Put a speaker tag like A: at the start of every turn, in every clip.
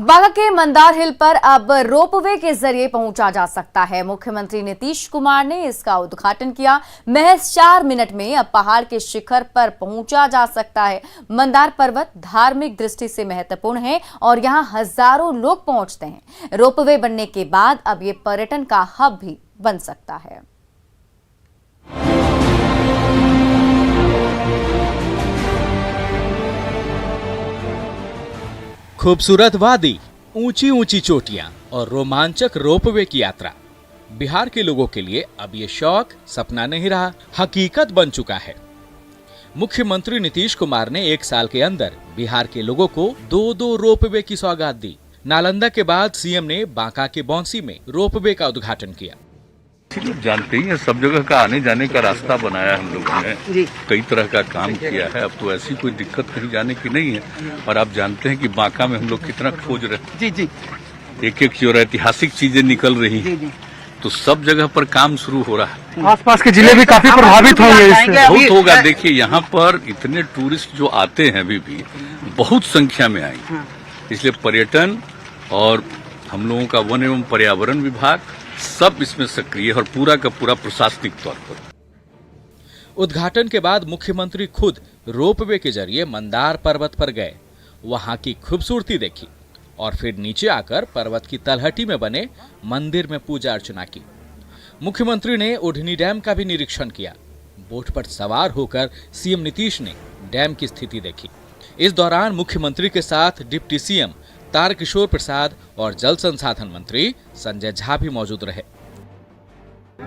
A: बागा के मंदार हिल पर अब रोपवे के जरिए पहुंचा जा सकता है। मुख्यमंत्री नीतीश कुमार ने इसका उद्घाटन किया। महज 4 मिनट में अब पहाड़ के शिखर पर पहुंचा जा सकता है। मंदार पर्वत धार्मिक दृष्टि से महत्वपूर्ण है और यहां हजारों लोग पहुंचते हैं। रोपवे बनने के बाद अब ये पर्यटन का हब भी बन सकता है।
B: खूबसूरत वादी, ऊंची ऊंची चोटियां और रोमांचक रोपवे की यात्रा बिहार के लोगों के लिए अब ये शौक सपना नहीं रहा, हकीकत बन चुका है। मुख्यमंत्री नीतीश कुमार ने 1 साल के अंदर बिहार के लोगों को 2 रोपवे की सौगात दी। नालंदा के बाद सीएम ने बांका के बौंसी में रोपवे का उद्घाटन किया।
C: लोग जानते ही हैं, सब जगह का आने जाने का रास्ता बनाया हम लोगों ने, कई तरह का काम किया है। अब तो ऐसी कोई दिक्कत कहीं जाने की नहीं है। और आप जानते हैं कि बांका में हम लोग कितना खोज रहे हैं। एक जो ऐतिहासिक चीजें निकल रही हैं, तो सब जगह पर काम शुरू हो रहा है।
D: आसपास के जिले भी काफी प्रभावित होंगे इससे।
C: बहुत होगा। देखिए, यहाँ पर इतने टूरिस्ट जो आते हैं अभी भी बहुत संख्या में आएंगे, इसलिए पर्यटन और हम लोगों का वन एवं पर्यावरण विभाग सब इसमें सक्रिय और पूरा का पूरा प्रशासनिक तौर पर।
B: उद्घाटन के बाद मुख्यमंत्री खुद रोपवे के जरिए मंदार पर्वत पर गए, वहां की खूबसूरती देखी और फिर नीचे आकर पर्वत की तलहटी में बने मंदिर में पूजा अर्चना की। मुख्यमंत्री ने ओढ़नी डैम का भी निरीक्षण किया। बोट पर सवार होकर सीएम नीतीश ने डैम की स्थिति देखी। इस दौरान मुख्यमंत्री के साथ डिप्टी सीएम तारकिशोर प्रसाद और जल संसाधन मंत्री संजय झा भी मौजूद रहे।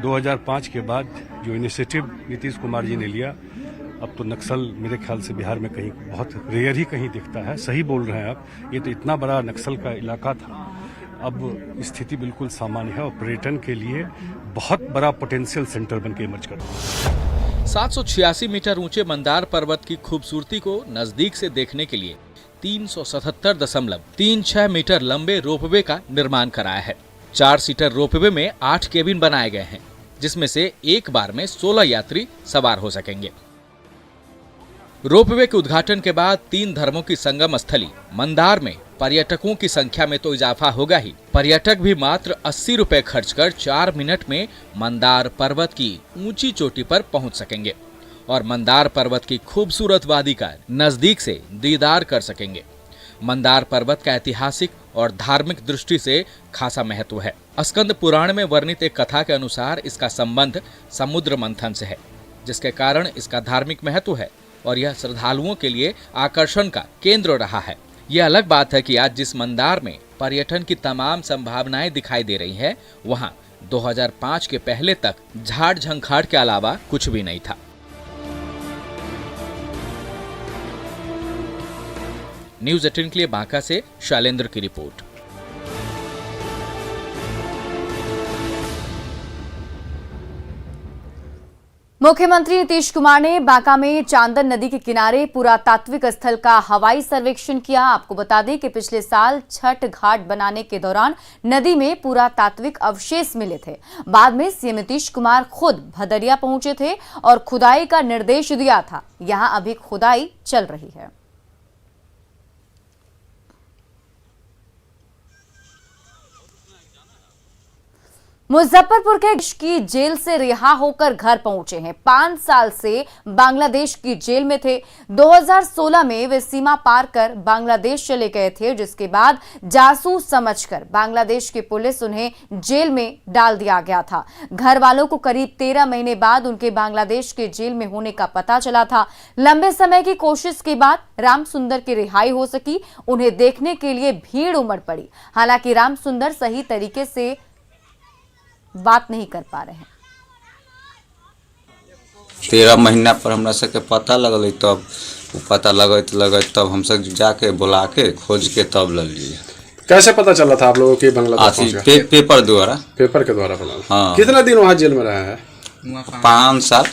D: 2005 के बाद जो इनिशिएटिव नीतीश कुमार जी ने लिया, अब तो नक्सल मेरे ख्याल से बिहार में कहीं बहुत रेयर ही कहीं दिखता है। सही बोल रहे हैं आप, ये तो इतना बड़ा नक्सल का इलाका था, अब स्थिति बिल्कुल सामान्य है और पर्यटन के लिए बहुत बड़ा पोटेंशियल सेंटर बन के इमर्ज कर रहा है।
B: 786 मीटर ऊंचे मंदार पर्वत की खूबसूरती को नजदीक से देखने के लिए 377.36 मीटर लंबे रोपवे का निर्माण कराया है। 4 सीटर रोपवे में 8 केबिन बनाए गए हैं, जिसमें से एक बार में 16 यात्री सवार हो सकेंगे। रोपवे के उद्घाटन के बाद 3 धर्मों की संगम स्थली मंदार में पर्यटकों की संख्या में तो इजाफा होगा ही, पर्यटक भी मात्र 80 रुपए खर्च कर 4 मिनट में मंदार पर्वत की ऊंची चोटी पर पहुंच सकेंगे और मंदार पर्वत की खूबसूरत वादी का नजदीक से दीदार कर सकेंगे। मंदार पर्वत का ऐतिहासिक और धार्मिक दृष्टि से खासा महत्व है। स्कंद पुराण में वर्णित एक कथा के अनुसार इसका संबंध समुद्र मंथन से है, जिसके कारण इसका धार्मिक महत्व है और यह श्रद्धालुओं के लिए आकर्षण का केंद्र रहा है। यह अलग बात है कि आज जिस मंदार में पर्यटन की तमाम संभावनाएं दिखाई दे रही है, वहां 2005 के पहले तक झाड़ झंखाड़ के अलावा कुछ भी नहीं था। न्यूज़ 18 के लिए बांका से शैलेंद्र की रिपोर्ट।
A: मुख्यमंत्री नीतीश कुमार ने बांका में चांदन नदी के किनारे पुरातात्विक स्थल का हवाई सर्वेक्षण किया। आपको बता दें कि पिछले साल छठ घाट बनाने के दौरान नदी में पुरातात्विक अवशेष मिले थे। बाद में सीएम नीतीश कुमार खुद भदरिया पहुंचे थे और खुदाई का निर्देश दिया था। यहां अभी खुदाई चल रही है। मुजफ्फरपुर की जेल से रिहा होकर घर पहुंचे हैं। 5 साल से बांग्लादेश की जेल में थे। 2016 में वे सीमा पार कर बांग्लादेश चले गए थे, जिसके बाद जासूस समझकर बांग्लादेश की पुलिस उन्हें जेल में डाल दिया गया था। घर वालों को करीब 13 महीने बाद उनके बांग्लादेश के जेल में होने का पता चला था। लंबे समय की कोशिश के बाद राम सुंदर की रिहाई हो सकी। उन्हें देखने के लिए भीड़ उमड़ पड़ी। हालांकि राम सुंदर सही तरीके से बात नहीं कर पा रहे हैं।
E: 13 महीना पर हमरा सबके पता लगल, तब पता लगत तब हम सब जाके बुला के खोज के तब ले लिए।
D: कैसे पता चला था आप लोगों की बांग्लादेश
E: पेपर द्वारा?
D: पेपर के द्वारा पता।
E: हाँ।
D: कितना दिन वहाँ जेल में रहा है?
E: 5 साल।